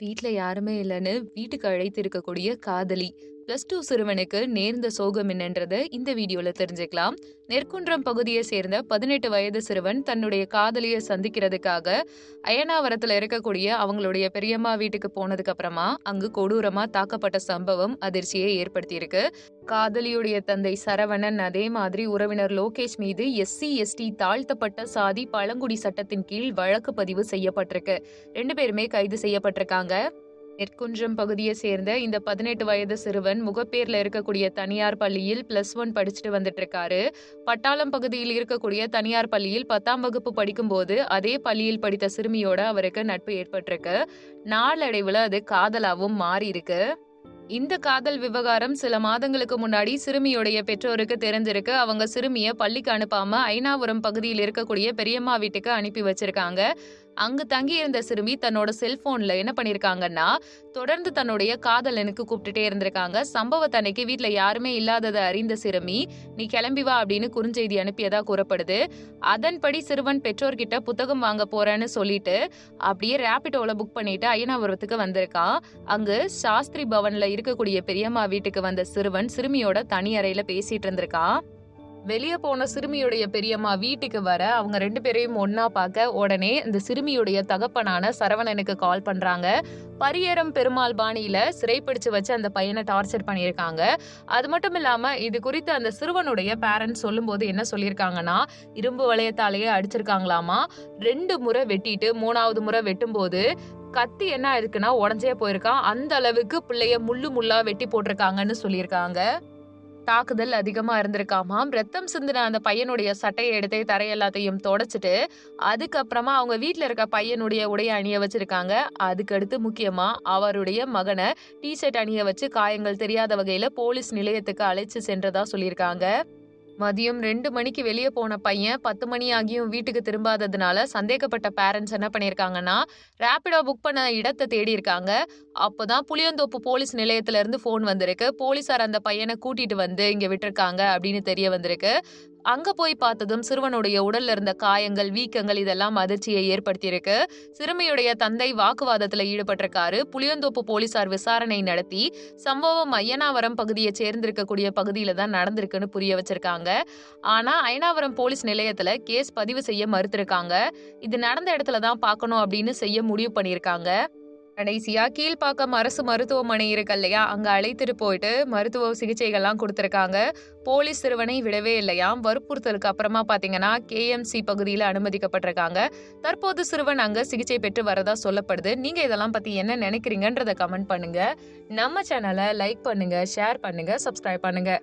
வீட்ல யாருமே இல்லன்னு வீட்டுக்கு அழைத்து இருக்கக்கூடிய காதலி +2 சிறுவனுக்கு நேர்ந்த சோகம் என்னன்றத இந்த வீடியோல தெரிஞ்சுக்கலாம். நெற்குன்றம் பகுதியை சேர்ந்த 18 வயது சிறுவன் தன்னுடைய காதலியை சந்திக்கிறதுக்காக அயனாவரத்துல இருக்கக்கூடிய அவங்களுடைய பெரியம்மா வீட்டுக்கு போனதுக்கு அப்புறமா அங்கு கொடூரமா தாக்கப்பட்ட சம்பவம் அதிர்ச்சியை ஏற்படுத்தியிருக்கு. காதலியுடைய தந்தை சரவணன் அதே மாதிரி உறவினர் லோகேஷ் மீது SC/ST தாழ்த்தப்பட்ட சாதி பழங்குடி சட்டத்தின் கீழ் வழக்கு பதிவு செய்யப்பட்டிருக்கு. 2 பேருமே கைது செய்யப்பட்டிருக்காங்க. நெற்குன்றம் பகுதியை சேர்ந்த இந்த 18 வயது சிறுவன் முகப்பேர்ல இருக்கக்கூடிய தனியார் பள்ளியில் +1 படிச்சுட்டு வந்துட்டு இருக்காரு. பட்டாளம் பகுதியில் இருக்கக்கூடிய தனியார் பள்ளியில் 10ஆம் வகுப்பு படிக்கும்போது அதே பள்ளியில் படித்த சிறுமியோட அவருக்கு நட்பு ஏற்பட்டிருக்கு. நாளடைவுல அது காதலாவும் மாறி இருக்கு. இந்த காதல் விவகாரம் சில மாதங்களுக்கு முன்னாடி சிறுமியுடைய பெற்றோருக்கு தெரிஞ்சிருக்கு. அவங்க சிறுமிய பள்ளிக்கு அனுப்பாம அயனாவரம் பகுதியில் இருக்கக்கூடிய பெரியம்மா வீட்டுக்கு அனுப்பி வச்சிருக்காங்க. அங்கு தங்கி இருந்த சிறுமி தன்னோட செல்போன்ல என்ன பண்ணிருக்காங்கன்னா, தொடர்ந்து தன்னுடைய காதலனுக்கு கூப்பிட்டுட்டே இருந்திருக்காங்க. சம்பவத்தன்னைக்கு வீட்டுல யாருமே இல்லாததை அறிந்த சிறுமி, நீ கிளம்பி வா அப்படின்னு குறுஞ்செய்தி அனுப்பியதா கூறப்படுது. அதன்படி சிறுவன் பெற்றோர்கிட்ட புத்தகம் வாங்க போறேன்னு சொல்லிட்டு அப்படியே ரேபிடோல புக் பண்ணிட்டு அயனாவரத்துக்கு வந்திருக்கான். அங்கு சாஸ்திரி பவன்ல இருக்கக்கூடிய பெரியம்மா வீட்டுக்கு வந்த சிறுவன் சிறுமியோட தனி அறையில பேசிட்டு இருந்திருக்கான். வெளியே போன சிறுமியுடைய பெரியம்மா வீட்டுக்கு வர அவங்க 2 பேரையும் ஒன்னா பார்க்க உடனே இந்த சிறுமியுடைய தகப்பனான சரவணனுக்கு கால் பண்றாங்க. பரியேறும் பெருமாள் பாணியில சிறைப்பிடிச்சு வச்சு அந்த பையனை டார்ச்சர் பண்ணியிருக்காங்க. அது மட்டும் இல்லாம இது குறித்து அந்த சிறுவனுடைய பேரண்ட்ஸ் சொல்லும்போது என்ன சொல்லியிருக்காங்கன்னா, இரும்பு வளையத்தாலேயே அடிச்சிருக்காங்களாமா. 2 முறை வெட்டிட்டு 3வது முறை வெட்டும் போது கத்தி என்ன ஆயிருக்குன்னா உடஞ்சே போயிருக்கான். அந்த அளவுக்கு பிள்ளைய முள்ளா வெட்டி போட்டிருக்காங்கன்னு சொல்லியிருக்காங்க. தாக்குதல் அதிகமா இருந்திருக்காமாம். ரத்தம் சிந்தின அந்த பையனுடைய சட்டையை எடுத்து தரை எல்லாத்தையும் தொடச்சிட்டு அதுக்கப்புறமா அவங்க வீட்டுல இருக்க பையனுடைய உடைய அணிய வச்சிருக்காங்க. அதுக்கடுத்து முக்கியமா அவருடைய மகனை டிஷர்ட் அணிய வச்சு காயங்கள் தெரியாத வகையில போலீஸ் நிலையத்துக்கு அழைச்சு சென்றதா சொல்லியிருக்காங்க. மதியம் 2 மணிக்கு வெளியே போன பையன் 10 மணி ஆகியும் வீட்டுக்கு திரும்பாததுனால சந்தேகப்பட்ட பேரண்ட்ஸ் என்ன பண்ணிருக்காங்கன்னா, ரேபிடோ புக் பண்ண இடத்தை தேடி இருக்காங்க. அப்போதான் புளியந்தோப்பு போலீஸ் நிலையத்துல இருந்து போன் வந்திருக்கு. போலீசார் அந்த பையனை கூட்டிட்டு வந்து இங்க விட்டுருக்காங்க அப்படின்னு தெரிய வந்திருக்கு. அங்க போய் பார்த்ததும் சிறுவனுடைய உடல்ல இருந்த காயங்கள், வீக்கங்கள் இதெல்லாம் அதிர்ச்சியை ஏற்படுத்தியிருக்கு. சிறுமியுடைய தந்தை வாக்குவாதத்துல ஈடுபட்டிருக்காரு. புளியந்தோப்பு போலீசார் விசாரணை நடத்தி சம்பவம் அய்யனாவரம் பகுதியை சேர்ந்திருக்கக்கூடிய பகுதியில தான் நடந்திருக்குன்னு புரிய வச்சிருக்காங்க. ஆனா அயனாவரம் போலீஸ் நிலையத்துல கேஸ் பதிவு செய்ய மறுத்திருக்காங்க. இது நடந்த இடத்துல தான் பார்க்கணும் அப்படின்னு செய்ய முடிவு பண்ணியிருக்காங்க. கடைசியா கீழ்ப்பாக்கம் அரசு மருத்துவமனை இருக்கு இல்லையா, அங்க அழைத்துட்டு போயிட்டு மருத்துவ சிகிச்சைகள்லாம் கொடுத்திருக்காங்க. போலீஸ் சிறுவனை விடவே இல்லையாம். வற்புறுத்தலுக்கு அப்புறமா பாத்தீங்கன்னா KMC பகுதியில அனுமதிக்கப்பட்டிருக்காங்க. தற்போது சிறுவன் அங்க சிகிச்சை பெற்று வரதா சொல்லப்படுது. நீங்க இதெல்லாம் பத்தி என்ன நினைக்கிறீங்கன்றத கமெண்ட் பண்ணுங்க. நம்ம சேனலை லைக் பண்ணுங்க, ஷேர் பண்ணுங்க, சப்ஸ்கிரைப் பண்ணுங்க.